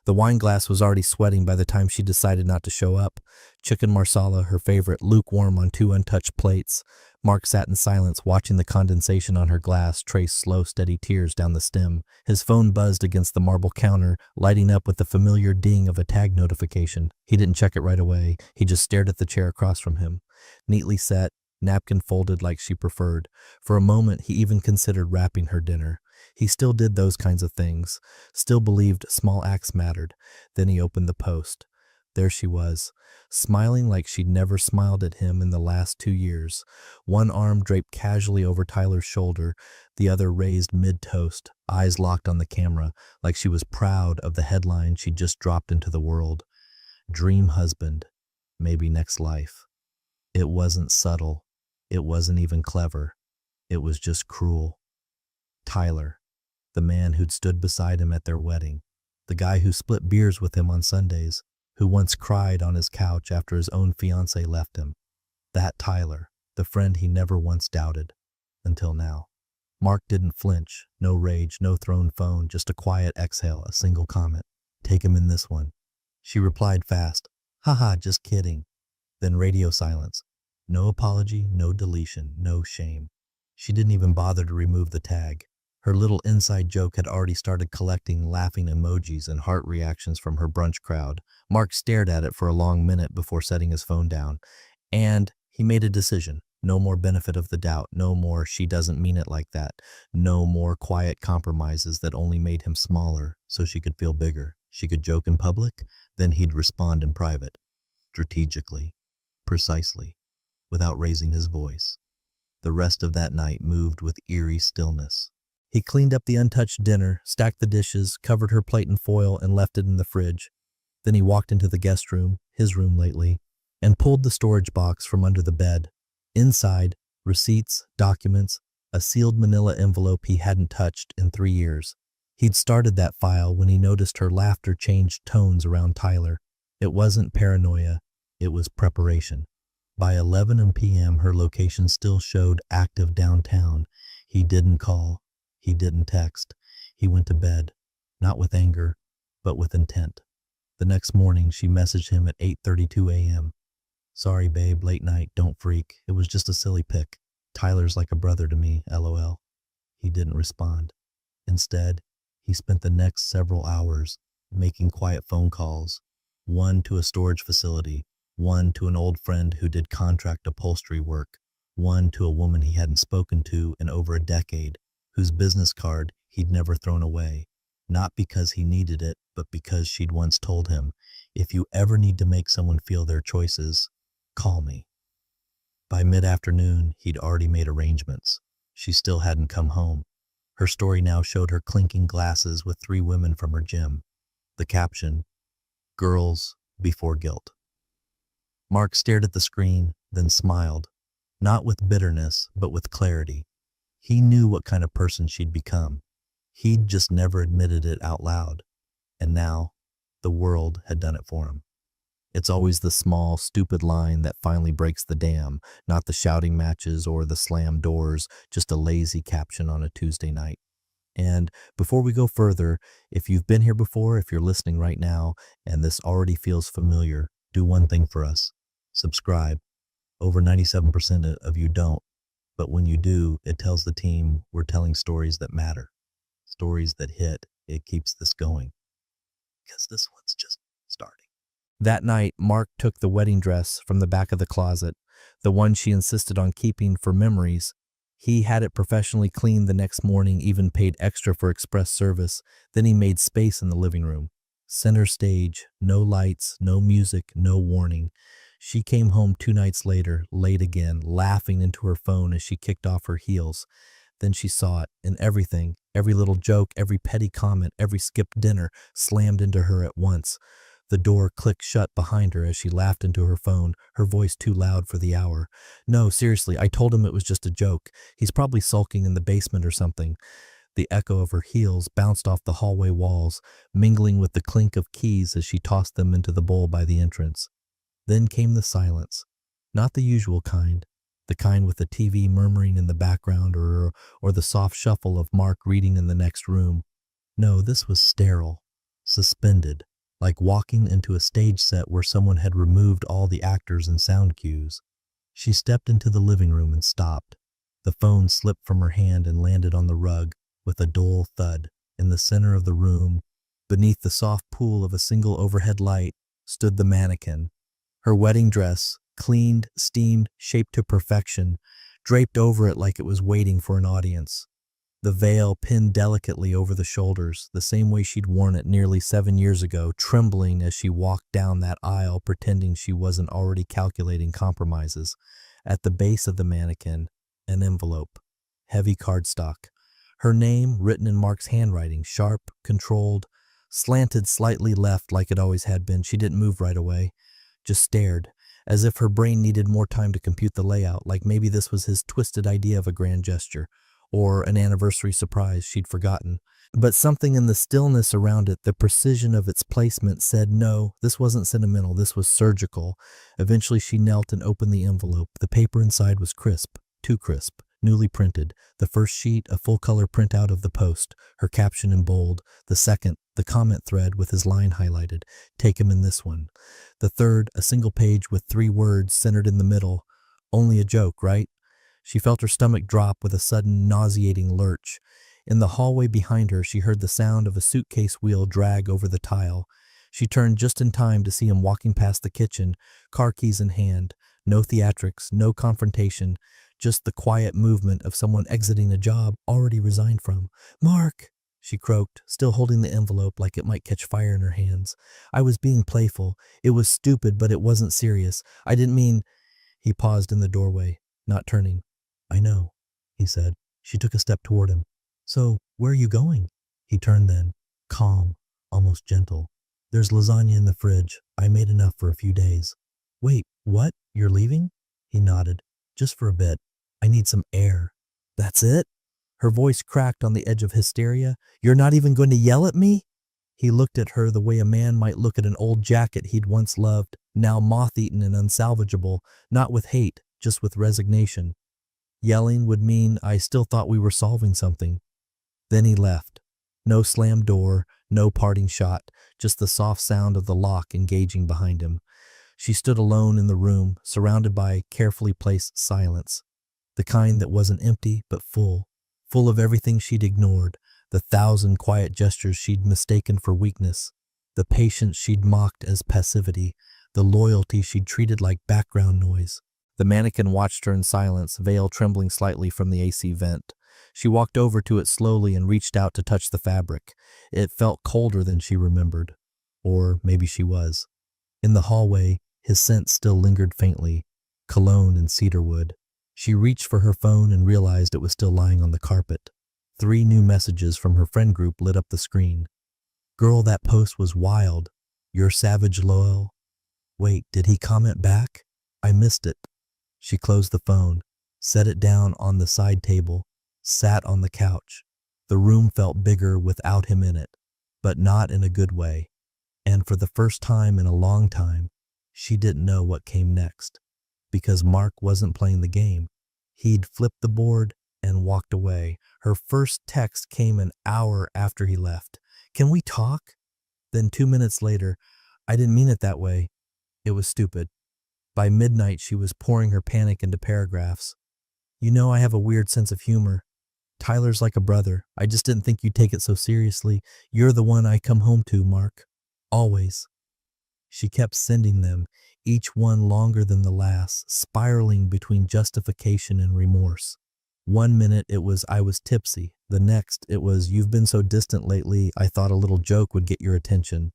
The wine glass was already sweating by the time she decided not to show up. Chicken marsala, her favorite, lukewarm on two untouched plates. Mark sat in silence, watching the condensation on her glass trace slow, steady tears down the stem. His phone buzzed against the marble counter, lighting up with the familiar ding of a tag notification. He didn't check it right away. He just stared at the chair across from him. Neatly set, napkin folded like she preferred. For a moment, he even considered wrapping her dinner. He still did those kinds of things, still believed small acts mattered. Then he opened the post. There she was, smiling like she'd never smiled at him in the last 2 years. One arm draped casually over Tyler's shoulder, the other raised mid-toast, eyes locked on the camera, like she was proud of the headline she'd just dropped into the world. Dream husband, maybe next life. It wasn't subtle. It wasn't even clever. It was just cruel. Tyler, the man who'd stood beside him at their wedding, the guy who split beers with him on Sundays, who once cried on his couch after his own fiancée left him. That Tyler, the friend he never once doubted, until now. Mark didn't flinch, no rage, no thrown phone, just a quiet exhale, a single comment. Take him in this one. She replied fast, haha, just kidding. Then radio silence. No apology, no deletion, no shame. She didn't even bother to remove the tag. Her little inside joke had already started collecting laughing emojis and heart reactions from her brunch crowd. Mark stared at it for a long minute before setting his phone down. And he made a decision. No more benefit of the doubt. No more she doesn't mean it like that. No more quiet compromises that only made him smaller so she could feel bigger. She could joke in public, then he'd respond in private. Strategically. Precisely. Without raising his voice. The rest of that night moved with eerie stillness. He cleaned up the untouched dinner, stacked the dishes, covered her plate in foil, and left it in the fridge. Then he walked into the guest room, his room lately, and pulled the storage box from under the bed. Inside, receipts, documents, a sealed manila envelope he hadn't touched in 3 years. He'd started that file when he noticed her laughter changed tones around Tyler. It wasn't paranoia, it was preparation. By 11 p.m., her location still showed active downtown. He didn't call. He didn't text. He went to bed, not with anger, but with intent. The next morning, she messaged him at 8:32 a.m. Sorry, babe, late night, don't freak. It was just a silly pic. Tyler's like a brother to me, LOL. He didn't respond. Instead, he spent the next several hours making quiet phone calls, one to a storage facility, one to an old friend who did contract upholstery work, one to a woman he hadn't spoken to in over a decade, whose business card he'd never thrown away, not because he needed it, but because she'd once told him, if you ever need to make someone feel their choices, call me. By mid-afternoon, he'd already made arrangements. She still hadn't come home. Her story now showed her clinking glasses with 3 women from her gym. The caption, Girls Before Guilt. Mark stared at the screen, then smiled, not with bitterness, but with clarity. He knew what kind of person she'd become. He'd just never admitted it out loud. And now, the world had done it for him. It's always the small, stupid line that finally breaks the dam, not the shouting matches or the slammed doors, just a lazy caption on a Tuesday night. And before we go further, if you've been here before, if you're listening right now, and this already feels familiar, do one thing for us. Subscribe. Over 97% of you don't. But when you do, it tells the team we're telling stories that matter. Stories that hit. It keeps this going. Because this one's just starting. That night, Mark took the wedding dress from the back of the closet, the one she insisted on keeping for memories. He had it professionally cleaned the next morning, even paid extra for express service. Then he made space in the living room. Center stage, no lights, no music, no warning. She came home 2 nights later, late again, laughing into her phone as she kicked off her heels. Then she saw it, and everything, every little joke, every petty comment, every skipped dinner, slammed into her at once. The door clicked shut behind her as she laughed into her phone, her voice too loud for the hour. No, seriously, I told him it was just a joke. He's probably sulking in the basement or something. The echo of her heels bounced off the hallway walls, mingling with the clink of keys as she tossed them into the bowl by the entrance. Then came the silence. Not the usual kind. The kind with the TV murmuring in the background or the soft shuffle of Mark reading in the next room. No, this was sterile, suspended, like walking into a stage set where someone had removed all the actors and sound cues. She stepped into the living room and stopped. The phone slipped from her hand and landed on the rug with a dull thud. In the center of the room, beneath the soft pool of a single overhead light, stood the mannequin. Her wedding dress, cleaned, steamed, shaped to perfection, draped over it like it was waiting for an audience. The veil pinned delicately over the shoulders, the same way she'd worn it nearly 7 years ago, trembling as she walked down that aisle, pretending she wasn't already calculating compromises. At the base of the mannequin, an envelope, heavy cardstock. Her name written in Mark's handwriting, sharp, controlled, slanted slightly left like it always had been. She didn't move right away, just stared, as if her brain needed more time to compute the layout, like maybe this was his twisted idea of a grand gesture, or an anniversary surprise she'd forgotten. But something in the stillness around it, the precision of its placement, said no, this wasn't sentimental, this was surgical. Eventually she knelt and opened the envelope. The paper inside was crisp, too crisp, newly printed. The first sheet, a full-color printout of the post, her caption in bold. The second, the comment thread with his line highlighted, "Take him in this one." The third, a single page with 3 words centered in the middle, "Only a joke, right?" She felt her stomach drop with a sudden, nauseating lurch. In the hallway behind her, she heard the sound of a suitcase wheel drag over the tile. She turned just in time to see him walking past the kitchen, car keys in hand. No theatrics, no confrontation, just the quiet movement of someone exiting a job already resigned from. "Mark," she croaked, still holding the envelope like it might catch fire in her hands. "I was being playful. It was stupid, but it wasn't serious. I didn't mean—" He paused in the doorway, not turning. "I know," he said. She took a step toward him. "So, where are you going?" He turned then, calm, almost gentle. "There's lasagna in the fridge. I made enough for a few days." "Wait, what? You're leaving?" He nodded. "Just for a bit. I need some air." "That's it?" Her voice cracked on the edge of hysteria. "You're not even going to yell at me?" He looked at her the way a man might look at an old jacket he'd once loved, now moth-eaten and unsalvageable, not with hate, just with resignation. Yelling would mean I still thought we were solving something. Then he left. No slammed door, no parting shot, just the soft sound of the lock engaging behind him. She stood alone in the room, surrounded by carefully placed silence. The kind that wasn't empty, but full of everything she'd ignored, the 1,000 quiet gestures she'd mistaken for weakness, the patience she'd mocked as passivity, the loyalty she'd treated like background noise. The mannequin watched her in silence, veil trembling slightly from the AC vent. She walked over to it slowly and reached out to touch the fabric. It felt colder than she remembered. Or maybe she was. In the hallway, his scent still lingered faintly, cologne and cedarwood. She reached for her phone and realized it was still lying on the carpet. 3 new messages from her friend group lit up the screen. "Girl, that post was wild. You're savage loyal." Wait, did he comment back? I missed it. She closed the phone, set it down on the side table, sat on the couch. The room felt bigger without him in it, but not in a good way. And for the first time in a long time, she didn't know what came next. Because Mark wasn't playing the game. He'd flipped the board and walked away. Her first text came an hour after he left. "Can we talk?" Then 2 minutes later, "I didn't mean it that way. It was stupid." By midnight, she was pouring her panic into paragraphs. "You know I have a weird sense of humor. Tyler's like a brother. I just didn't think you'd take it so seriously. You're the one I come home to, Mark. Always." She kept sending them, each one longer than the last, spiraling between justification and remorse. One minute it was, "I was tipsy." The next it was, "You've been so distant lately, I thought a little joke would get your attention."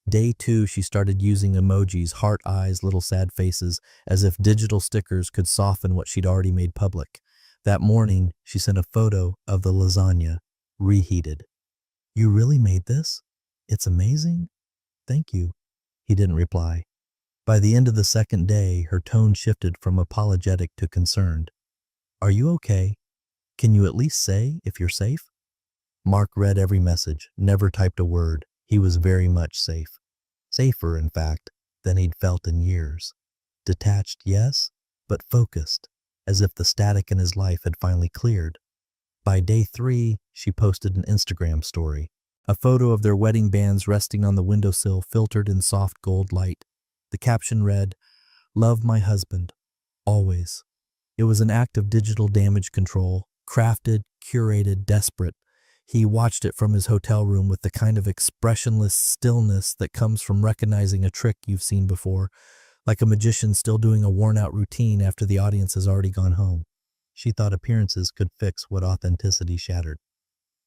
Day 2, she started using emojis, heart eyes, little sad faces, as if digital stickers could soften what she'd already made public. That morning, she sent a photo of the lasagna, reheated. "You really made this? It's amazing. Thank you." He didn't reply. By the end of the second day, her tone shifted from apologetic to concerned. "Are you okay? Can you at least say if you're safe?" Mark read every message, never typed a word. He was very much safe. Safer, in fact, than he'd felt in years. Detached, yes, but focused, as if the static in his life had finally cleared. By day 3, she posted an Instagram story. A photo of their wedding bands resting on the windowsill filtered in soft gold light. The caption read, "Love my husband, always." It was an act of digital damage control, crafted, curated, desperate. He watched it from his hotel room with the kind of expressionless stillness that comes from recognizing a trick you've seen before, like a magician still doing a worn-out routine after the audience has already gone home. She thought appearances could fix what authenticity shattered.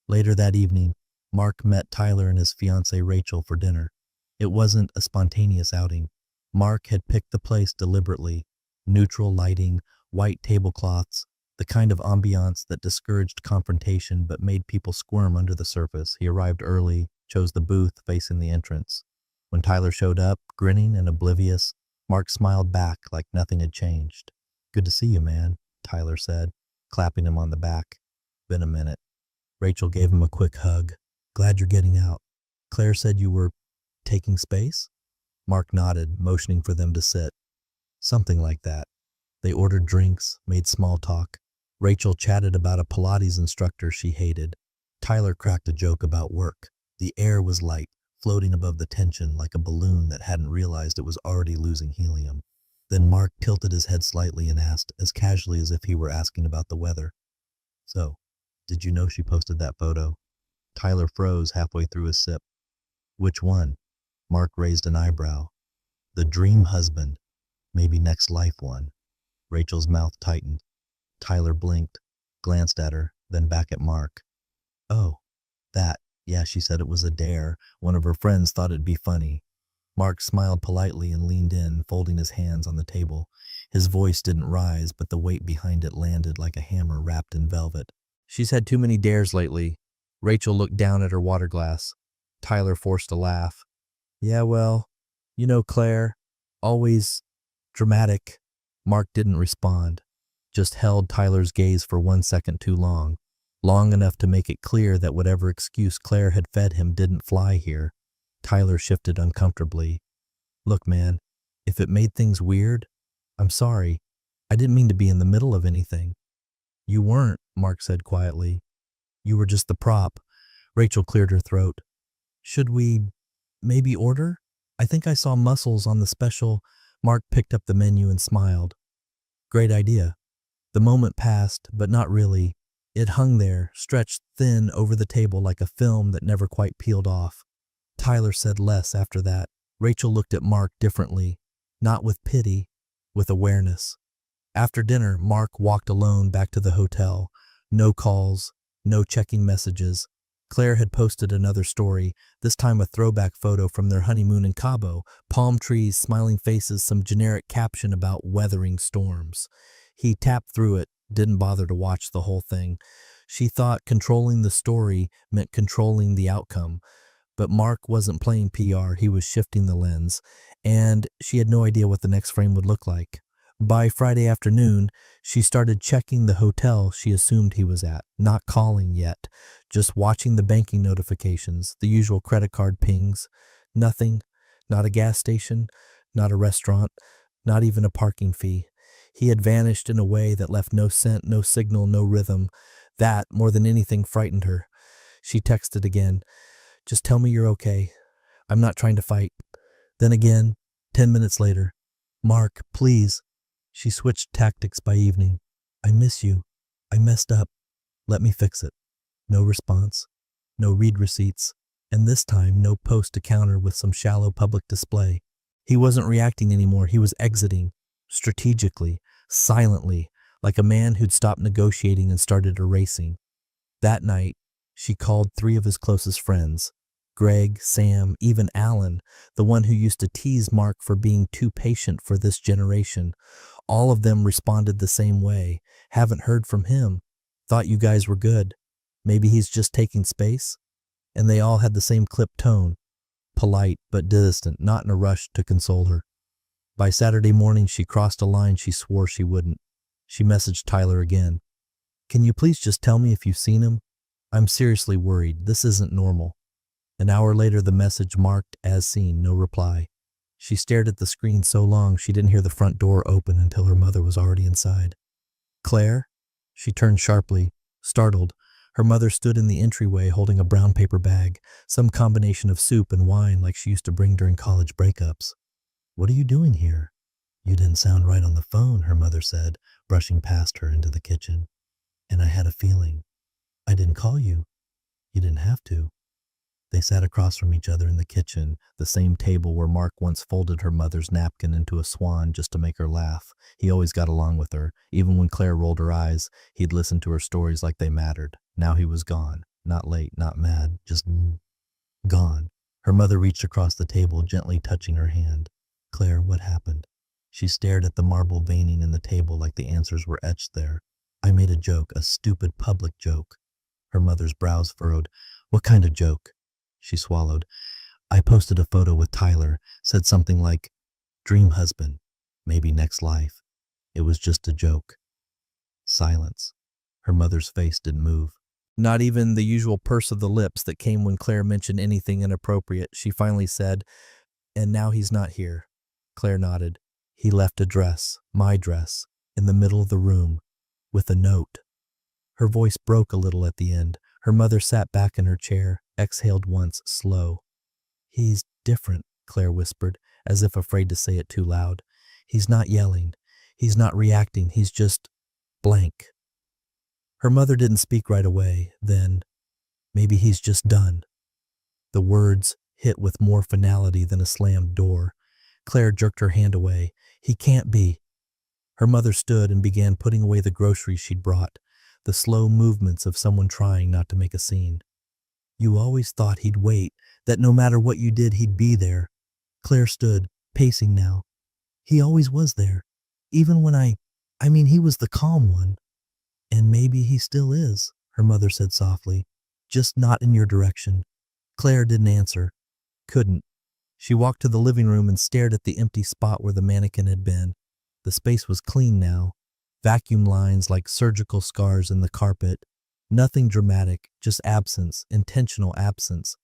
Later that evening, Mark met Tyler and his fiancée Rachel for dinner. It wasn't a spontaneous outing. Mark had picked the place deliberately. Neutral lighting, white tablecloths, the kind of ambiance that discouraged confrontation but made people squirm under the surface. He arrived early, chose the booth facing the entrance. When Tyler showed up, grinning and oblivious, Mark smiled back like nothing had changed. "Good to see you, man," Tyler said, clapping him on the back. "Been a minute." Rachel gave him a quick hug. "Glad you're getting out. Claire said you were taking space?" Mark nodded, motioning for them to sit. "Something like that." They ordered drinks, made small talk. Rachel chatted about a Pilates instructor she hated. Tyler cracked a joke about work. The air was light, floating above the tension like a balloon that hadn't realized it was already losing helium. Then Mark tilted his head slightly and asked, as casually as if he were asking about the weather, "So, did you know she posted that photo?" Tyler froze halfway through his sip. "Which one?" Mark raised an eyebrow. "The dream husband. Maybe next life one." Rachel's mouth tightened. Tyler blinked, glanced at her, then back at Mark. "Oh, that. Yeah, she said it was a dare. One of her friends thought it'd be funny." Mark smiled politely and leaned in, folding his hands on the table. His voice didn't rise, but the weight behind it landed like a hammer wrapped in velvet. "She's had too many dares lately." Rachel looked down at her water glass. Tyler forced a laugh. "Yeah, well, you know Claire. Always dramatic." Mark didn't respond, just held Tyler's gaze for 1 second too long, long enough to make it clear that whatever excuse Claire had fed him didn't fly here. Tyler shifted uncomfortably. "Look, man, if it made things weird, I'm sorry. I didn't mean to be in the middle of anything." "You weren't," Mark said quietly. "You were just the prop." Rachel cleared her throat. "Should we maybe order? I think I saw mussels on the special." Mark picked up the menu and smiled. "Great idea." The moment passed, but not really. It hung there, stretched thin over the table like a film that never quite peeled off. Tyler said less after that. Rachel looked at Mark differently, not with pity, with awareness. After dinner, Mark walked alone back to the hotel. No calls, no checking messages. Claire had posted another story, this time a throwback photo from their honeymoon in Cabo, palm trees, smiling faces, some generic caption about weathering storms. He tapped through it, didn't bother to watch the whole thing. She thought controlling the story meant controlling the outcome. But Mark wasn't playing PR, he was shifting the lens, and she had no idea what the next frame would look like. By Friday afternoon, she started checking the hotel she assumed he was at, not calling yet, just watching the banking notifications, the usual credit card pings. Nothing, not a gas station, not a restaurant, not even a parking fee. He had vanished in a way that left no scent, no signal, no rhythm. That, more than anything, frightened her. She texted again, "Just tell me you're okay. I'm not trying to fight." Then again, 10 minutes later, "Mark, please." She switched tactics by evening. "I miss you. I messed up. Let me fix it." No response, no read receipts, and this time no post to counter with some shallow public display. He wasn't reacting anymore, he was exiting, strategically, silently, like a man who'd stopped negotiating and started erasing. That night, she called 3 of his closest friends, Greg, Sam, even Alan, the one who used to tease Mark for being too patient for this generation. All of them responded the same way. "Haven't heard from him. Thought you guys were good. Maybe he's just taking space?" And they all had the same clipped tone, polite but distant, not in a rush to console her. By Saturday morning, she crossed a line she swore she wouldn't. She messaged Tyler again. "Can you please just tell me if you've seen him? I'm seriously worried. This isn't normal." An hour later, the message marked as seen, no reply. She stared at the screen so long she didn't hear the front door open until her mother was already inside. "Claire?" She turned sharply, startled, Her mother stood in the entryway holding a brown paper bag, some combination of soup and wine like she used to bring during college breakups. "What are you doing here?" "You didn't sound right on the phone," her mother said, brushing past her into the kitchen. "And I had a feeling. I didn't call you. You didn't have to." They sat across from each other in the kitchen, the same table where Mark once folded her mother's napkin into a swan just to make her laugh. He always got along with her. Even when Claire rolled her eyes, he'd listen to her stories like they mattered. Now he was gone. Not late, not mad, just gone. Her mother reached across the table, gently touching her hand. "Claire, what happened?" She stared at the marble veining in the table like the answers were etched there. "I made a joke, a stupid public joke." Her mother's brows furrowed. "What kind of joke?" She swallowed. "I posted a photo with Tyler, said something like, 'Dream husband, maybe next life.' It was just a joke." Silence. Her mother's face didn't move. Not even the usual purse of the lips that came when Claire mentioned anything inappropriate. She finally said, "And now he's not here." Claire nodded. "He left a dress, my dress, in the middle of the room, with a note." Her voice broke a little at the end. Her mother sat back in her chair, exhaled once, slow. "He's different," Claire whispered, as if afraid to say it too loud. "He's not yelling. He's not reacting. He's just blank." Her mother didn't speak right away. Then, "Maybe he's just done." The words hit with more finality than a slammed door. Claire jerked her hand away. "He can't be." Her mother stood and began putting away the groceries she'd brought, the slow movements of someone trying not to make a scene. "You always thought he'd wait, that no matter what you did, he'd be there." Claire stood, pacing now. "He always was there. Even when I mean, he was the calm one." "And maybe he still is," her mother said softly. "Just not in your direction." Claire didn't answer. Couldn't. She walked to the living room and stared at the empty spot where the mannequin had been. The space was clean now. Vacuum lines like surgical scars in the carpet. Nothing dramatic, just absence, intentional absence.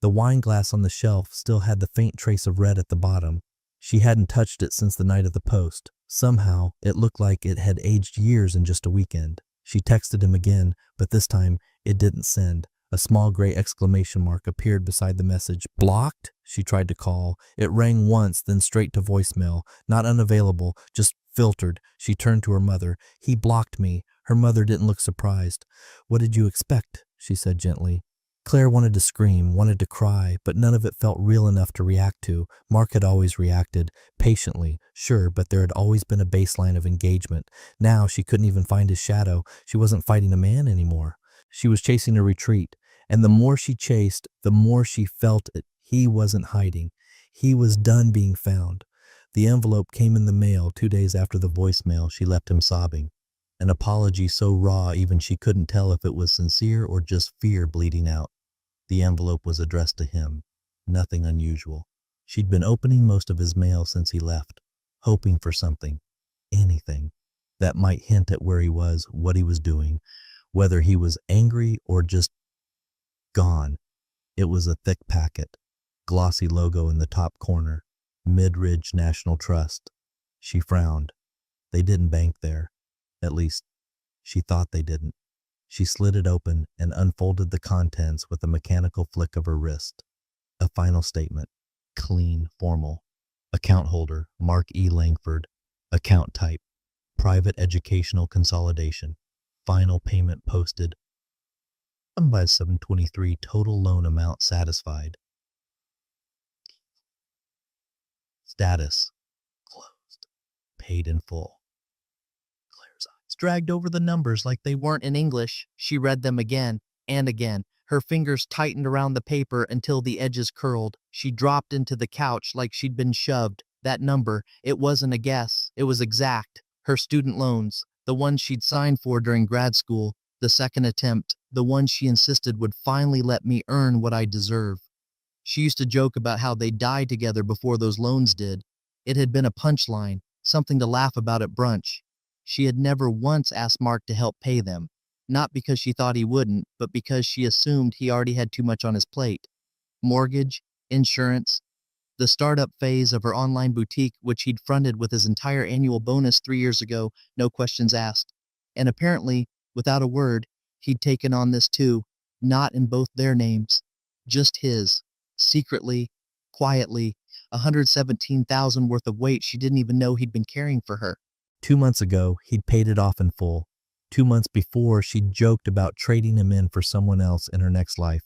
The wine glass on the shelf still had the faint trace of red at the bottom. She hadn't touched it since the night of the post. Somehow, it looked like it had aged years in just a weekend. She texted him again, but this time, it didn't send. A small gray exclamation mark appeared beside the message. "Blocked?" She tried to call. It rang once, then straight to voicemail. Not unavailable, just filtered. She turned to her mother. "He blocked me." Her mother didn't look surprised. "What did you expect?" she said gently. Claire wanted to scream, wanted to cry, but none of it felt real enough to react to. Mark had always reacted, patiently, sure, but there had always been a baseline of engagement. Now she couldn't even find his shadow. She wasn't fighting a man anymore. She was chasing a retreat, and the more she chased, the more she felt it. He wasn't hiding. He was done being found. The envelope came in the mail 2 days after the voicemail. She left him sobbing. An apology so raw even she couldn't tell if it was sincere or just fear bleeding out. The envelope was addressed to him. Nothing unusual. She'd been opening most of his mail since he left, hoping for something, anything, that might hint at where he was, what he was doing, whether he was angry or just gone. It was a thick packet, glossy logo in the top corner, Mid-Ridge National Trust. She frowned. They didn't bank there. At least, she thought they didn't. She slid it open and unfolded the contents with a mechanical flick of her wrist. A final statement. Clean, formal. Account holder, Mark E. Langford. Account type, private educational consolidation. Final payment posted. By 7/23, total loan amount satisfied. Status, closed. Paid in full. Claire's eyes dragged over the numbers like they weren't in English. She read them again and again. Her fingers tightened around the paper until the edges curled. She dropped into the couch like she'd been shoved. That number, it wasn't a guess. It was exact. Her student loans, the ones she'd signed for during grad school, the second attempt, the one she insisted would finally let me earn what I deserve. She used to joke about how they died together before those loans did. It had been a punchline, something to laugh about at brunch. She had never once asked Mark to help pay them. Not because she thought he wouldn't, but because she assumed he already had too much on his plate. Mortgage, insurance, the startup phase of her online boutique, which he'd fronted with his entire annual bonus 3 years ago, no questions asked. And apparently, without a word, He'd taken on this too, not in both their names, just his. Secretly, quietly, 117,000 worth of weight she didn't even know he'd been carrying for her. 2 months ago, he'd paid it off in full. 2 months before, she'd joked about trading him in for someone else in her next life.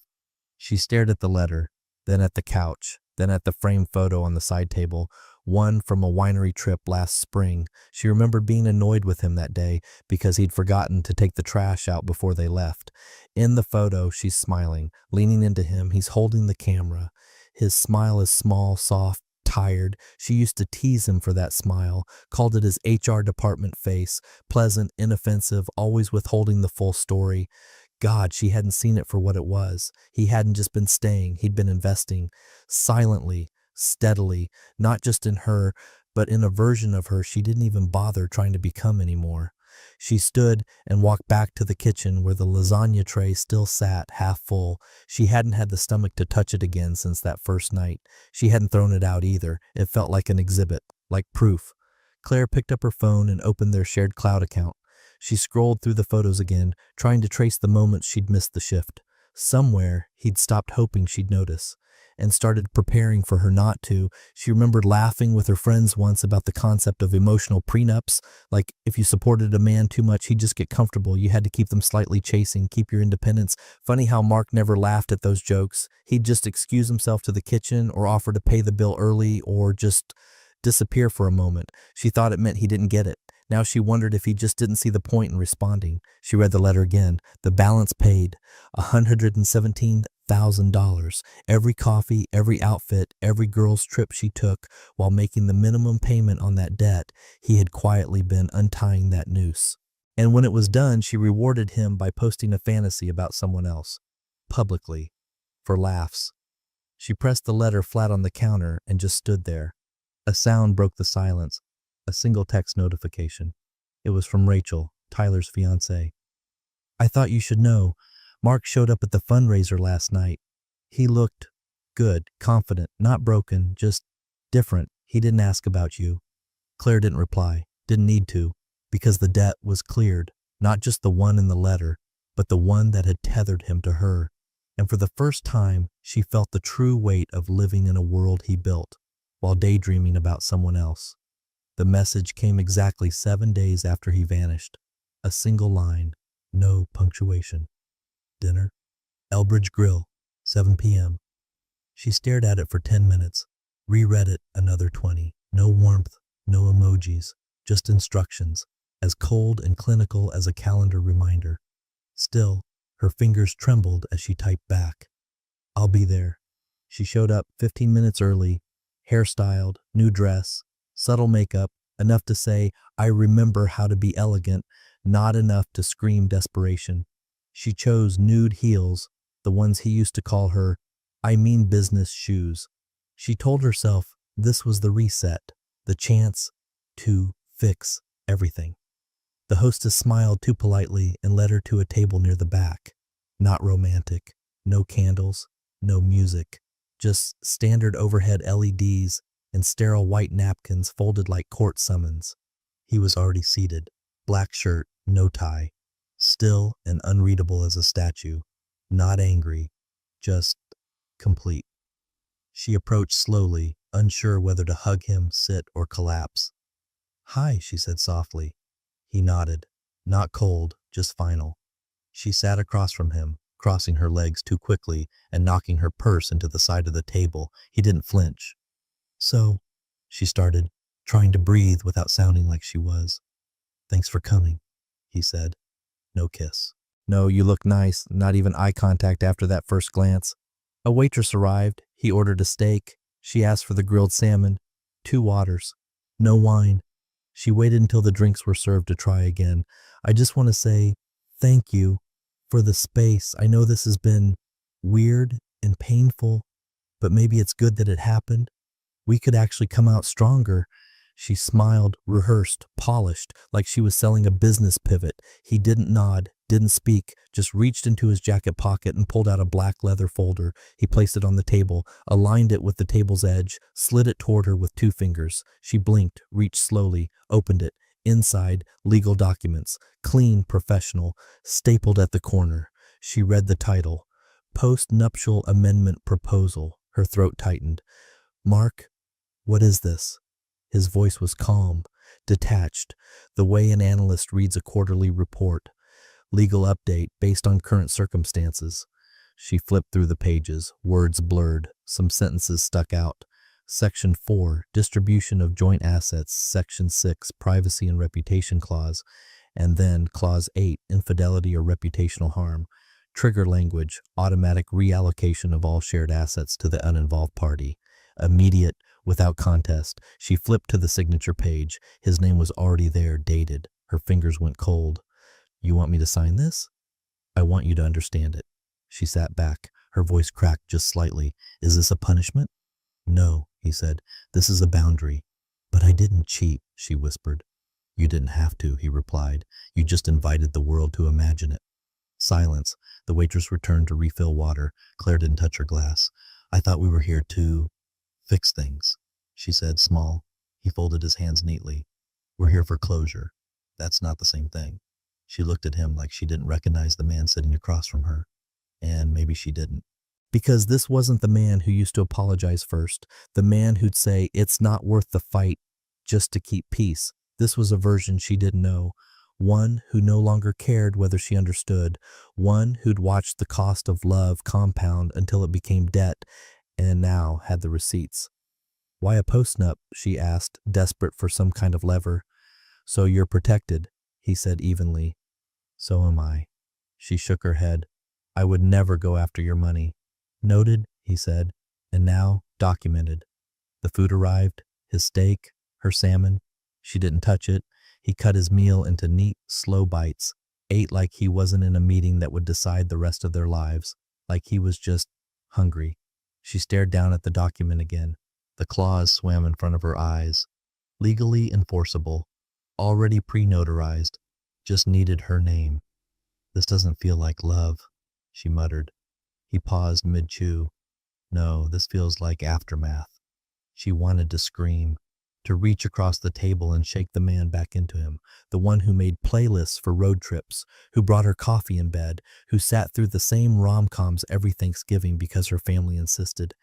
She stared at the letter, then at the couch, then at the framed photo on the side table, one from a winery trip last spring. She remembered being annoyed with him that day because he'd forgotten to take the trash out before they left. In the photo, she's smiling, leaning into him. He's holding the camera. His smile is small, soft, tired. She used to tease him for that smile, called it his HR department face, pleasant, inoffensive, always withholding the full story. God, she hadn't seen it for what it was. He hadn't just been staying, he'd been investing, silently, steadily, not just in her, but in a version of her she didn't even bother trying to become anymore. She stood and walked back to the kitchen where the lasagna tray still sat half full. She hadn't had the stomach to touch it again since that first night. She hadn't thrown it out either. It felt like an exhibit, like proof. Claire picked up her phone and opened their shared cloud account. She scrolled through the photos again, trying to trace the moments she'd missed the shift. Somewhere, he'd stopped hoping she'd notice and started preparing for her not to. She remembered laughing with her friends once about the concept of emotional prenups, like if you supported a man too much, he'd just get comfortable. You had to keep them slightly chasing, keep your independence. Funny how Mark never laughed at those jokes. He'd just excuse himself to the kitchen or offer to pay the bill early or just disappear for a moment. She thought it meant he didn't get it. Now she wondered if he just didn't see the point in responding. She read the letter again. The balance paid, $117,000. Every coffee, every outfit, every girl's trip she took, while making the minimum payment on that debt, he had quietly been untying that noose. And when it was done, she rewarded him by posting a fantasy about someone else, publicly, for laughs. She pressed the letter flat on the counter and just stood there. A sound broke the silence. A single text notification. It was from Rachel, Tyler's fiancée. I thought you should know. Mark showed up at the fundraiser last night. He looked good, confident, not broken, just different. He didn't ask about you. Claire didn't reply, didn't need to, because the debt was cleared, not just the one in the letter, but the one that had tethered him to her. And for the first time, she felt the true weight of living in a world he built, while daydreaming about someone else. The message came exactly 7 days after he vanished. A single line, no punctuation. Dinner? Elbridge Grill, 7 p.m. She stared at it for 10 minutes, reread it another 20. No warmth, no emojis, just instructions, as cold and clinical as a calendar reminder. Still, her fingers trembled as she typed back. I'll be there. She showed up 15 minutes early, hairstyled, new dress, subtle makeup, enough to say, I remember how to be elegant, not enough to scream desperation. She chose nude heels, the ones he used to call her, I mean business shoes. She told herself this was the reset, the chance to fix everything. The hostess smiled too politely and led her to a table near the back. Not romantic, no candles, no music, just standard overhead LEDs and sterile white napkins folded like court summons. He was already seated, black shirt, no tie, still and unreadable as a statue, not angry, just complete. She approached slowly, unsure whether to hug him, sit, or collapse. Hi, she said softly. He nodded, not cold, just final. She sat across from him, crossing her legs too quickly and knocking her purse into the side of the table. He didn't flinch. So, she started, trying to breathe without sounding like she was. Thanks for coming, he said. No kiss. No, you look nice, not even eye contact after that first glance. A waitress arrived. He ordered a steak. She asked for the grilled salmon. 2 waters. No wine. She waited until the drinks were served to try again. I just want to say thank you for the space. I know this has been weird and painful, but maybe it's good that it happened. We could actually come out stronger. She smiled, rehearsed, polished, like she was selling a business pivot. He didn't nod, didn't speak, just reached into his jacket pocket and pulled out a black leather folder. He placed it on the table, aligned it with the table's edge, slid it toward her with 2 fingers. She blinked, reached slowly, opened it. Inside, legal documents, clean, professional, stapled at the corner. She read the title, Post-Nuptial Amendment Proposal. Her throat tightened. Mark, what is this? His voice was calm, detached, the way an analyst reads a quarterly report. Legal update based on current circumstances. She flipped through the pages, words blurred, some sentences stuck out. Section 4, Distribution of Joint Assets. Section 6, Privacy and Reputation Clause. And then Clause 8, Infidelity or Reputational Harm. Trigger language, automatic reallocation of all shared assets to the uninvolved party. Immediate, without contest. She flipped to the signature page. His name was already there, dated. Her fingers went cold. You want me to sign this? I want you to understand it. She sat back. Her voice cracked just slightly. Is this a punishment? No, he said. This is a boundary. But I didn't cheat, she whispered. You didn't have to, he replied. You just invited the world to imagine it. Silence. The waitress returned to refill water. Claire didn't touch her glass. I thought we were here to fix things, she said, small. He folded his hands neatly. We're here for closure. That's not the same thing. She looked at him like she didn't recognize the man sitting across from her. And maybe she didn't. Because this wasn't the man who used to apologize first, the man who'd say it's not worth the fight just to keep peace. This was a version she didn't know, one who no longer cared whether she understood, one who'd watched the cost of love compound until it became debt and now had the receipts. Why a post-nup? She asked, desperate for some kind of lever. So you're protected, he said evenly. So am I. She shook her head. I would never go after your money. Noted, he said, and now documented. The food arrived, his steak, her salmon. She didn't touch it. He cut his meal into neat, slow bites, ate like he wasn't in a meeting that would decide the rest of their lives, like he was just hungry. She stared down at the document again. The clause swam in front of her eyes. Legally enforceable, already pre-notarized, just needed her name. This doesn't feel like love, she muttered. He paused mid-chew. No, this feels like aftermath. She wanted to scream, to reach across the table and shake the man back into him, the one who made playlists for road trips, who brought her coffee in bed, who sat through the same rom-coms every Thanksgiving because her family insisted.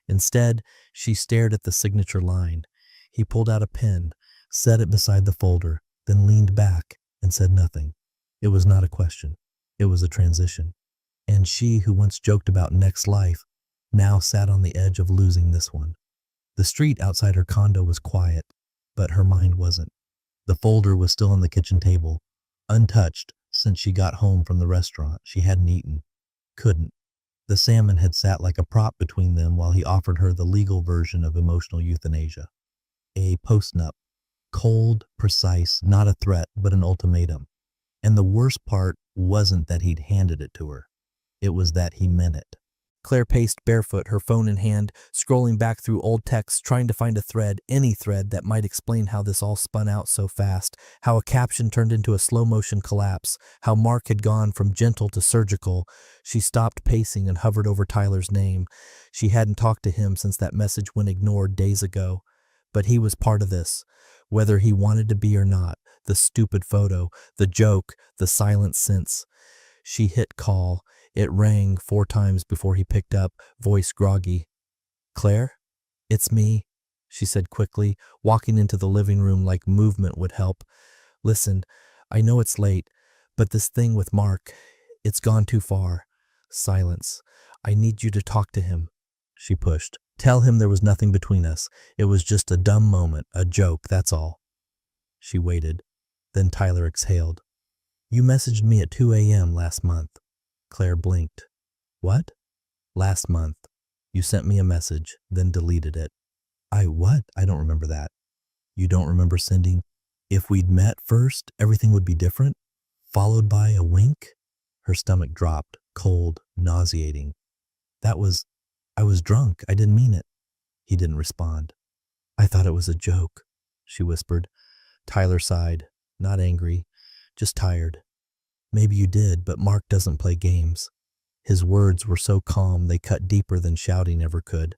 Instead, she stared at the signature line. He pulled out a pen, set it beside the folder, then leaned back and said nothing. It was not a question. It was a transition. And she, who once joked about next life, now sat on the edge of losing this one. The street outside her condo was quiet, but her mind wasn't. The folder was still on the kitchen table, untouched since she got home from the restaurant. She hadn't eaten. Couldn't. The salmon had sat like a prop between them while he offered her the legal version of emotional euthanasia. A post-nup. Cold, precise, not a threat, but an ultimatum. And the worst part wasn't that he'd handed it to her. It was that he meant it. Claire paced barefoot, her phone in hand, scrolling back through old texts, trying to find a thread, any thread that might explain how this all spun out so fast, how a caption turned into a slow-motion collapse, how Mark had gone from gentle to surgical. She stopped pacing and hovered over Tyler's name. She hadn't talked to him since that message went ignored days ago. But he was part of this, whether he wanted to be or not. The stupid photo, the joke, the silent sense. She hit call. It rang 4 times before he picked up, voice groggy. Claire? It's me, she said quickly, walking into the living room like movement would help. Listen, I know it's late, but this thing with Mark, it's gone too far. Silence. I need you to talk to him. She pushed. Tell him there was nothing between us. It was just a dumb moment, a joke, that's all. She waited. Then Tyler exhaled. You messaged me at 2 a.m. last month. Claire blinked. What? Last month. You sent me a message, then deleted it. What? I don't remember that. You don't remember sending, if we'd met first, everything would be different? Followed by a wink? Her stomach dropped, cold, nauseating. I was drunk. I didn't mean it. He didn't respond. I thought it was a joke, she whispered. Tyler sighed, not angry, just tired. Maybe you did, but Mark doesn't play games. His words were so calm they cut deeper than shouting ever could.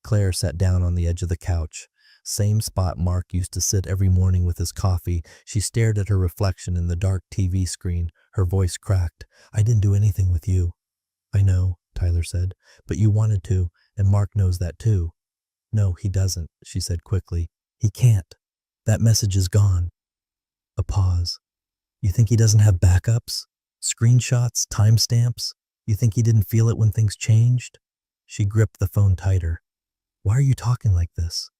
Claire sat down on the edge of the couch, Same spot Mark used to sit every morning with his coffee. She stared at her reflection in the dark TV screen. Her voice cracked. I didn't do anything with you. I know, Tyler said, but you wanted to, and Mark knows that too. No, he doesn't, she said quickly. He can't. That message is gone. A pause. You think he doesn't have backups? Screenshots? Timestamps? You think he didn't feel it when things changed? She gripped the phone tighter. Why are you talking like this?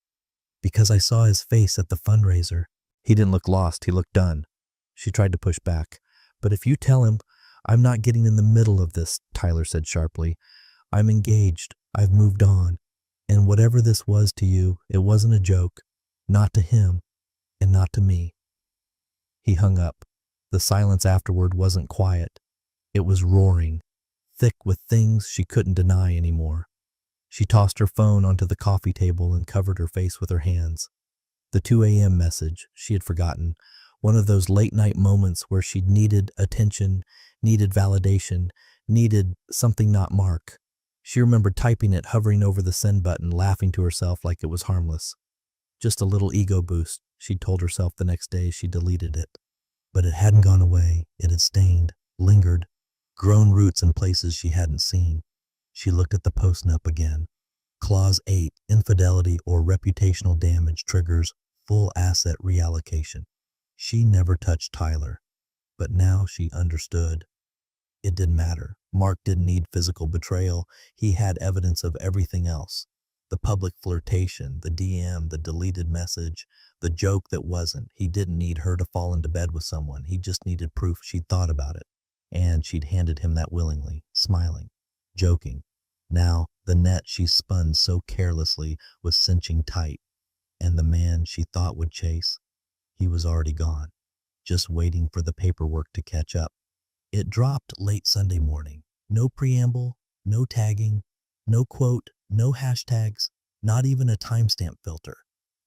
Because I saw his face at the fundraiser. He didn't look lost, he looked done. She tried to push back. But if you tell him, I'm not getting in the middle of this, Tyler said sharply. I'm engaged. I've moved on. And whatever this was to you, it wasn't a joke. Not to him, and not to me. He hung up. The silence afterward wasn't quiet. It was roaring, thick with things she couldn't deny anymore. She tossed her phone onto the coffee table and covered her face with her hands. The 2 a.m. message, she had forgotten. One of those late-night moments where she needed attention, needed validation, needed something not Mark. She remembered typing it, hovering over the send button, laughing to herself like it was harmless. Just a little ego boost, she'd told herself the next day she deleted it. But it hadn't gone away. It had stained, lingered, grown roots in places she hadn't seen. She looked at the post-nup again. Clause 8, infidelity or reputational damage triggers full asset reallocation. She never touched Tyler, but now she understood. It didn't matter. Mark didn't need physical betrayal. He had evidence of everything else. The public flirtation, the DM, the deleted message, the joke that wasn't. He didn't need her to fall into bed with someone. He just needed proof she'd thought about it. And she'd handed him that willingly, smiling, joking. Now, the net she spun so carelessly was cinching tight, and the man she thought would chase, he was already gone, just waiting for the paperwork to catch up. It dropped late Sunday morning. No preamble, no tagging, no quote, no hashtags, not even a timestamp filter.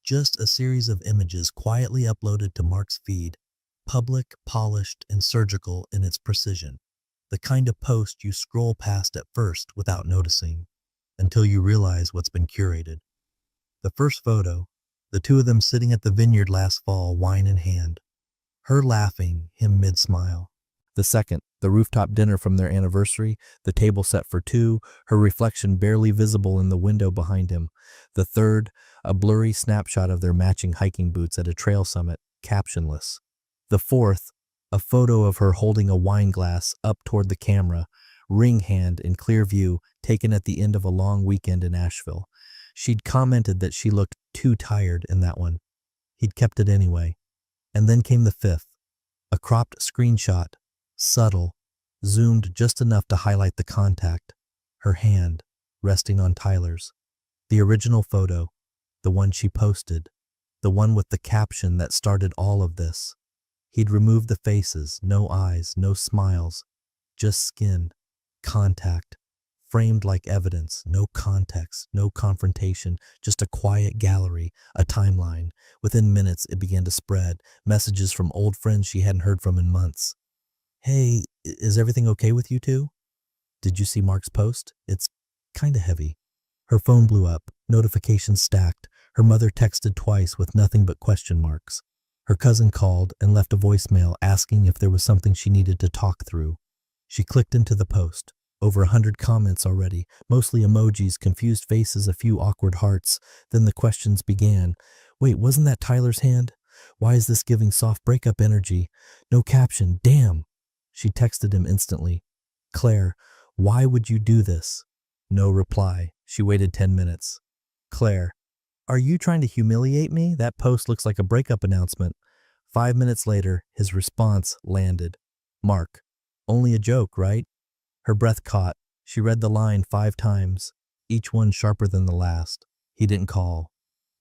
Just a series of images quietly uploaded to Mark's feed, public, polished, and surgical in its precision. The kind of post you scroll past at first without noticing, until you realize what's been curated. The first photo, the two of them sitting at the vineyard last fall, wine in hand. Her laughing, him mid-smile. The second, the rooftop dinner from their anniversary, the table set for two, her reflection barely visible in the window behind him. The third, a blurry snapshot of their matching hiking boots at a trail summit, captionless. The fourth, a photo of her holding a wine glass up toward the camera, ring hand in clear view, taken at the end of a long weekend in Asheville. She'd commented that she looked too tired in that one. He'd kept it anyway. And then came the fifth, a cropped screenshot, subtle, zoomed just enough to highlight the contact, her hand resting on Tyler's. The original photo, the one she posted, the one with the caption that started all of this. He'd removed the faces, no eyes, no smiles, just skin, contact, framed like evidence, no context, no confrontation, just a quiet gallery, a timeline. Within minutes, it began to spread, messages from old friends she hadn't heard from in months. Hey, is everything okay with you two? Did you see Mark's post? It's kinda heavy. Her phone blew up, notifications stacked. Her mother texted twice with nothing but question marks. Her cousin called and left a voicemail asking if there was something she needed to talk through. She clicked into the post. Over 100 comments already, mostly emojis, confused faces, a few awkward hearts. Then the questions began. Wait, wasn't that Tyler's hand? Why is this giving soft breakup energy? No caption, damn. She texted him instantly. Claire, why would you do this? No reply. She waited 10 minutes. Claire, are you trying to humiliate me? That post looks like a breakup announcement. 5 minutes later, his response landed. Mark, only a joke, right? Her breath caught. She read the line 5 times, each one sharper than the last. He didn't call,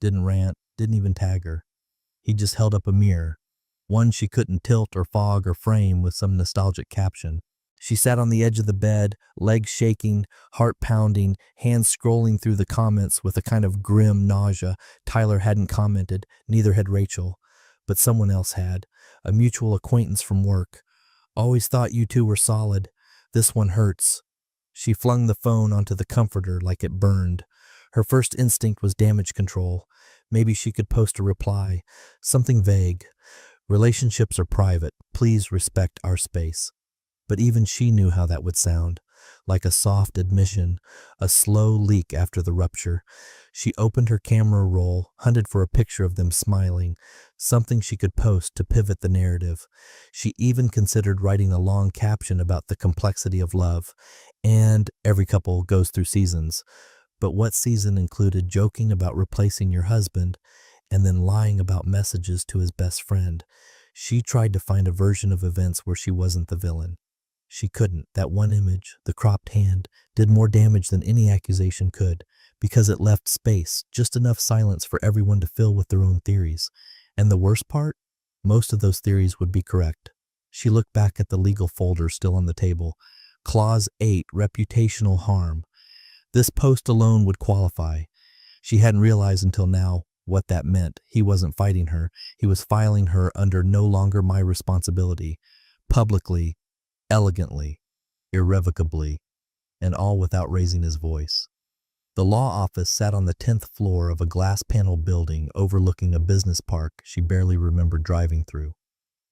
didn't rant, didn't even tag her. He just held up a mirror, one she couldn't tilt or fog or frame with some nostalgic caption. She sat on the edge of the bed, legs shaking, heart pounding, hands scrolling through the comments with a kind of grim nausea. Tyler hadn't commented, neither had Rachel. But someone else had, a mutual acquaintance from work. Always thought you two were solid. This one hurts. She flung the phone onto the comforter like it burned. Her first instinct was damage control. Maybe she could post a reply, something vague. Relationships are private. Please respect our space. But even she knew how that would sound, like a soft admission, a slow leak after the rupture. She opened her camera roll, hunted for a picture of them smiling, something she could post to pivot the narrative. She even considered writing a long caption about the complexity of love, and every couple goes through seasons. But what season included joking about replacing your husband and then lying about messages to his best friend? She tried to find a version of events where she wasn't the villain. She couldn't. That one image, the cropped hand, did more damage than any accusation could, because it left space, just enough silence for everyone to fill with their own theories. And the worst part? Most of those theories would be correct. She looked back at the legal folder still on the table. Clause 8, reputational harm. This post alone would qualify. She hadn't realized until now what that meant. He wasn't fighting her. He was filing her under no longer my responsibility. Publicly, elegantly, irrevocably, and all without raising his voice. The law office sat on the 10th floor of a glass-paneled building overlooking a business park she barely remembered driving through.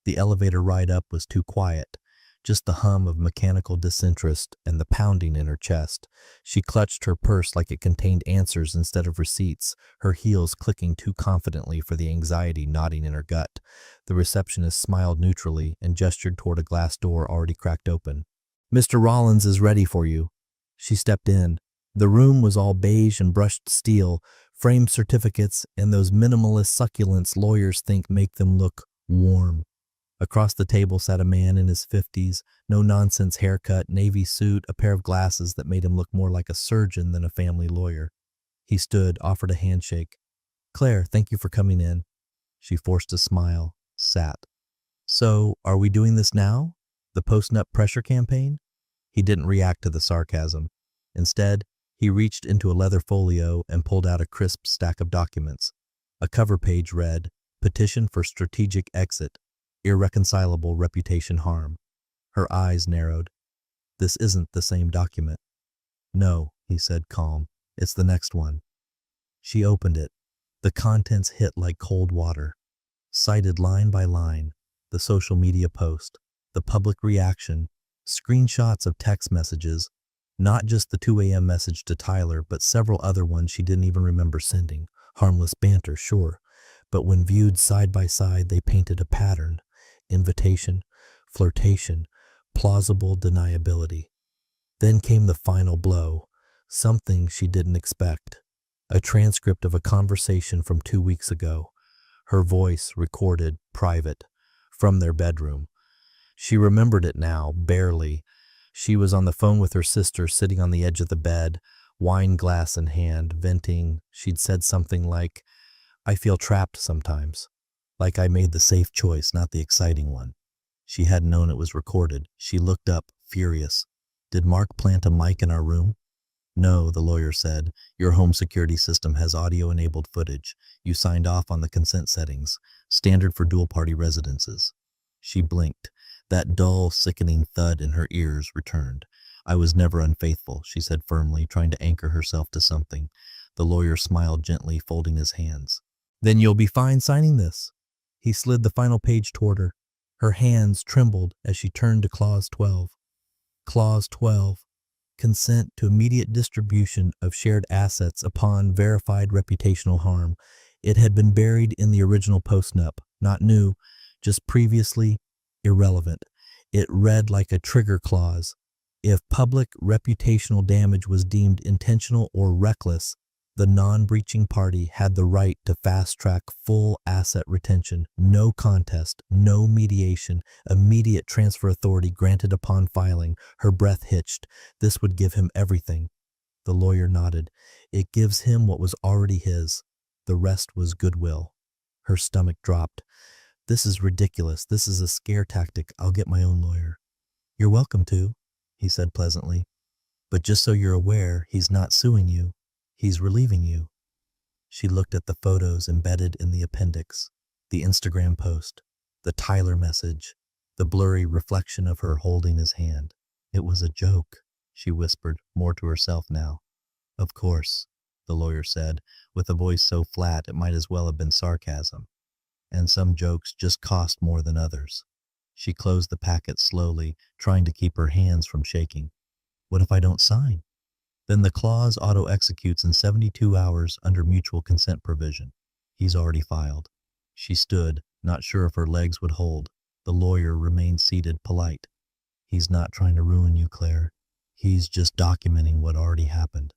The elevator ride up was too quiet, just the hum of mechanical disinterest and the pounding in her chest. She clutched her purse like it contained answers instead of receipts, her heels clicking too confidently for the anxiety knotting in her gut. The receptionist smiled neutrally and gestured toward a glass door already cracked open. "Mr. Rollins is ready for you." She stepped in. The room was all beige and brushed steel, framed certificates, and those minimalist succulents lawyers think make them look warm. Across the table sat a man in his 50s, no-nonsense haircut, navy suit, a pair of glasses that made him look more like a surgeon than a family lawyer. He stood, offered a handshake. "Claire, thank you for coming in." She forced a smile, sat. "So, are we doing this now? The post-nut pressure campaign?" He didn't react to the sarcasm. Instead, he reached into a leather folio and pulled out a crisp stack of documents. A cover page read, "Petition for Strategic Exit. Irreconcilable reputation harm." Her eyes narrowed. "This isn't the same document." "No," he said, calm. "It's the next one." She opened it. The contents hit like cold water. Cited line by line, the social media post, the public reaction, screenshots of text messages, not just the 2 a.m. message to Tyler, but several other ones she didn't even remember sending. Harmless banter, sure, but when viewed side by side, they painted a pattern. Invitation, flirtation, plausible deniability. Then came the final blow, something she didn't expect. A transcript of a conversation from 2 weeks ago. Her voice recorded, private, from their bedroom. She remembered it now, barely. She was on the phone with her sister, sitting on the edge of the bed, wine glass in hand, venting. She'd said something like, "I feel trapped sometimes. Like I made the safe choice, not the exciting one." She hadn't known it was recorded. She looked up, furious. "Did Mark plant a mic in our room?" "No," the lawyer said. "Your home security system has audio-enabled footage. You signed off on the consent settings, standard for dual-party residences." She blinked. That dull, sickening thud in her ears returned. "I was never unfaithful," she said firmly, trying to anchor herself to something. The lawyer smiled gently, folding his hands. "Then you'll be fine signing this." He slid the final page toward her. Her hands trembled as she turned to Clause 12. Clause 12. Consent to immediate distribution of shared assets upon verified reputational harm. It had been buried in the original post-nup, not new, just previously irrelevant. It read like a trigger clause. If public reputational damage was deemed intentional or reckless, the non-breaching party had the right to fast-track full asset retention, no contest, no mediation, immediate transfer authority granted upon filing. Her breath hitched. This would give him everything. The lawyer nodded. It gives him what was already his. The rest was goodwill. Her stomach dropped. "This is ridiculous. This is a scare tactic. I'll get my own lawyer." "You're welcome to," he said pleasantly. "But just so you're aware, he's not suing you. He's relieving you." She looked at the photos embedded in the appendix, the Instagram post, the Tyler message, the blurry reflection of her holding his hand. "It was a joke," she whispered, more to herself now. "Of course." the lawyer said, with a voice so flat it might as well have been sarcasm. And some jokes just cost more than others. She closed the packet slowly, trying to keep her hands from shaking. What if I don't sign? Then the clause auto-executes in 72 hours under mutual consent provision. He's already filed. She stood, not sure if her legs would hold. The lawyer remained seated, polite. He's not trying to ruin you, Claire. He's just documenting what already happened.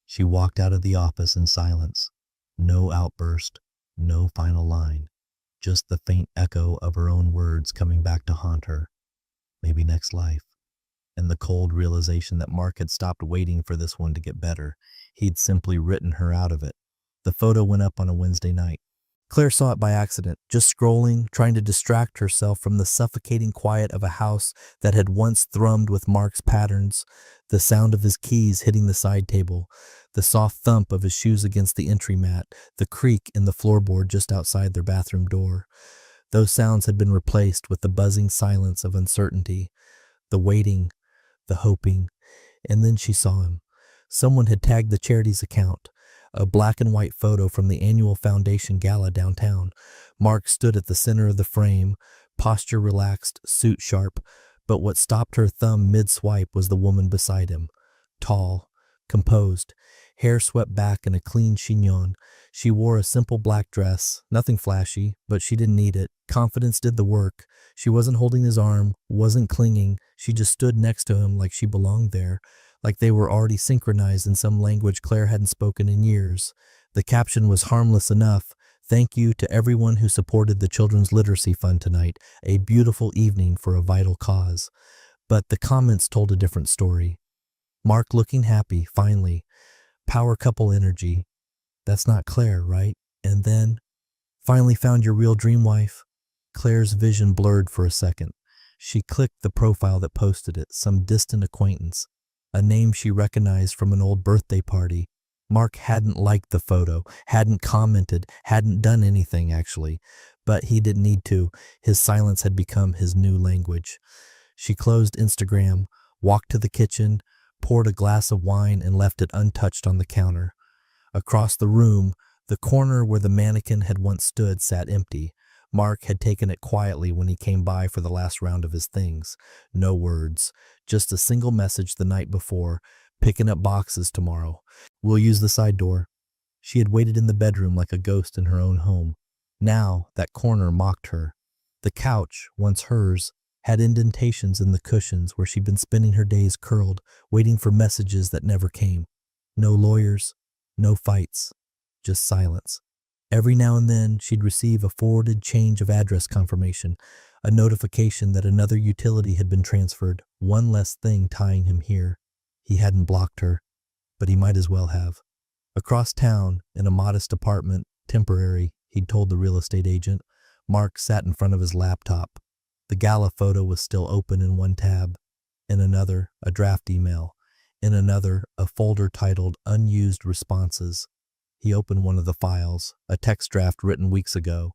She walked out of the office in silence. No outburst, no final line. Just the faint echo of her own words coming back to haunt her. Maybe next life. And the cold realization that Mark had stopped waiting for this one to get better. He'd simply written her out of it. The photo went up on a Wednesday night. Claire saw it by accident, just scrolling, trying to distract herself from the suffocating quiet of a house that had once thrummed with Mark's patterns, the sound of his keys hitting the side table, the soft thump of his shoes against the entry mat, the creak in the floorboard just outside their bathroom door. Those sounds had been replaced with the buzzing silence of uncertainty, the waiting, the hoping, and then she saw him. Someone had tagged the charity's account. A black and white photo from the annual foundation gala downtown. Mark stood at the center of the frame, posture relaxed, suit sharp, but what stopped her thumb mid-swipe was the woman beside him. Tall, composed, hair swept back in a clean chignon. She wore a simple black dress, nothing flashy, but she didn't need it. Confidence did the work. She wasn't holding his arm, wasn't clinging. She just stood next to him like she belonged there. Like they were already synchronized in some language Claire hadn't spoken in years. The caption was harmless enough. Thank you to everyone who supported the Children's Literacy Fund tonight. A beautiful evening for a vital cause. But the comments told a different story. Mark looking happy, finally. Power couple energy. That's not Claire, right? And then, finally found your real dream wife. Claire's vision blurred for a second. She clicked the profile that posted it, some distant acquaintance. A name she recognized from an old birthday party. Mark hadn't liked the photo, hadn't commented, hadn't done anything actually, but he didn't need to. His silence had become his new language. She closed Instagram, walked to the kitchen, poured a glass of wine and left it untouched on the counter. Across the room, the corner where the mannequin had once stood sat empty. Mark had taken it quietly when he came by for the last round of his things. No words, just a single message the night before, picking up boxes tomorrow. We'll use the side door. She had waited in the bedroom like a ghost in her own home. Now that corner mocked her. The couch, once hers, had indentations in the cushions where she'd been spending her days curled, waiting for messages that never came. No lawyers, no fights, just silence. Every now and then, she'd receive a forwarded change of address confirmation, a notification that another utility had been transferred, one less thing tying him here. He hadn't blocked her, but he might as well have. Across town, in a modest apartment, temporary, he'd told the real estate agent, Mark sat in front of his laptop. The gala photo was still open in one tab. In another, a draft email. In another, a folder titled Unused Responses. He opened one of the files, a text draft written weeks ago.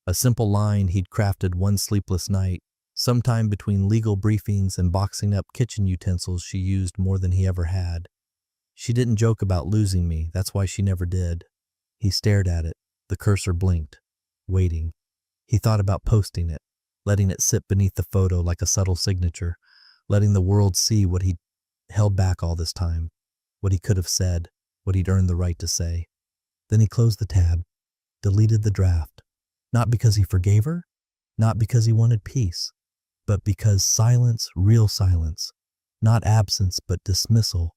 A simple line he'd crafted one sleepless night, sometime between legal briefings and boxing up kitchen utensils she used more than he ever had. She didn't joke about losing me, that's why she never did. He stared at it. The cursor blinked, waiting. He thought about posting it, letting it sit beneath the photo like a subtle signature, letting the world see what he'd held back all this time, what he could have said, what he'd earned the right to say. Then he closed the tab, deleted the draft, not because he forgave her, not because he wanted peace, but because silence, real silence, not absence but dismissal,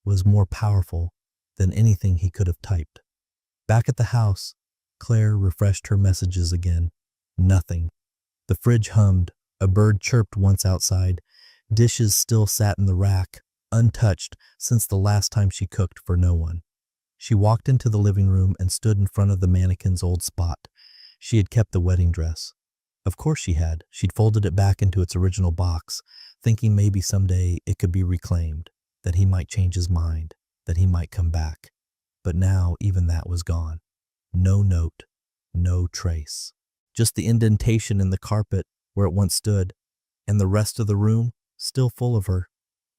was more powerful than anything he could have typed. Back at the house, Claire refreshed her messages again. Nothing. The fridge hummed, a bird chirped once outside, dishes still sat in the rack, untouched since the last time she cooked for no one. She walked into the living room and stood in front of the mannequin's old spot. She had kept the wedding dress. Of course she had. She'd folded it back into its original box, thinking maybe someday it could be reclaimed, that he might change his mind, that he might come back. But now even that was gone. No note, no trace. Just the indentation in the carpet where it once stood, and the rest of the room still full of her,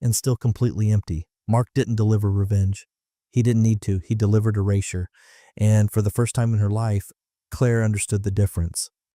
and still completely empty. Mark didn't deliver revenge. He didn't need to. He delivered erasure. And for the first time in her life, Claire understood the difference.